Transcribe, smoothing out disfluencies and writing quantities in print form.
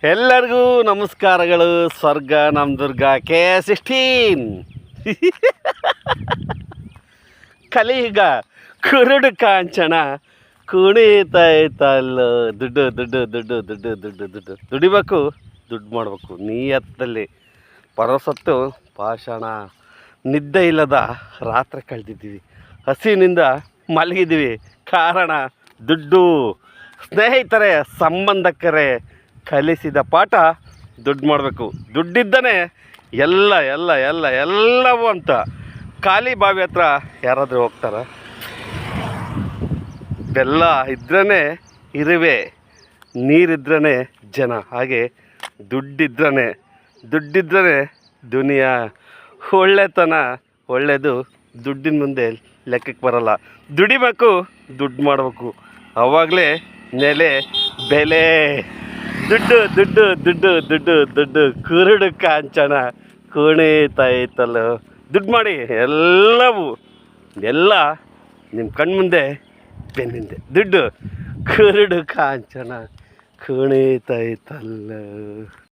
ಎಲ್ಲರಿಗೂ ನಮಸ್ಕಾರಗಳು. ಸ್ವರ್ಗ ನಮ್ಮ ದುರ್ಗ KS16 ಕಲಿಯುಗ ಕುರುಡು ಕಾಂಚನ ಕುಣಿತೈತಲ್ಲ. ದುಡ್ಡು ದುಡ್ಡು ದುಡ್ಡು ದುಡ್ಡು ದುಡ್ಡು ದುಡ್ಡು ದುಡಿಬೇಕು, ದುಡ್ಡು ಮಾಡಬೇಕು ನಿಯತ್ತಲ್ಲಿ. ಪರಸತ್ತು ಪಾಷಾಣ, ನಿದ್ದೆ ಇಲ್ಲದ ರಾತ್ರಿ ಕಳೆದಿದ್ದೀವಿ, ಹಸಿವಿನಿಂದ ಮಲಗಿದ್ದೀವಿ. ಕಾರಣ ದುಡ್ಡು. ಸ್ನೇಹಿತರೆ, ಸಂಬಂಧಕರೇ, ಕಲಿಸಿದ ಪಾಠ ದುಡ್ಡು ಮಾಡಬೇಕು. ದುಡ್ಡಿದ್ದನೇ ಎಲ್ಲ ಎಲ್ಲ ಎಲ್ಲ ಎಲ್ಲವೂ ಅಂತ. ಖಾಲಿ ಬಾವಿ ಹತ್ರ ಯಾರಾದರೂ ಹೋಗ್ತಾರ? ಬೆಲ್ಲ ಇದ್ರೇ ಇರುವೆ, ನೀರಿದ್ರೇ ಜನ. ಹಾಗೆ ದುಡ್ಡಿದ್ರೇ ದುನಿಯಾ. ಒಳ್ಳೆತನ ಒಳ್ಳೆಯದು, ದುಡ್ಡಿನ ಮುಂದೆ ಲೆಕ್ಕಕ್ಕೆ ಬರಲ್ಲ. ದುಡಿಬೇಕು, ದುಡ್ಡು ಮಾಡಬೇಕು, ಆವಾಗಲೇ ನೆಲೆ ಬೆಲೆ. ದುಡ್ಡು ದುಡ್ಡು ದುಡ್ಡು ದುಡ್ಡು ದುಡ್ಡು ಕುರುಡು ಕಾಂಚನ ಕುಣಿತೈತಲ್ಲ. ದುಡ್ಡು ಮಾಡಿ, ಎಲ್ಲವೂ ಎಲ್ಲ ನಿಮ್ಮ ಕಣ್ಮುಂದೆ ಬೆನ್ನಿಂದೆ. ದುಡ್ಡು ಕುರುಡು ಕಾಂಚನ ಕುಣಿತೈತಲ್ಲ.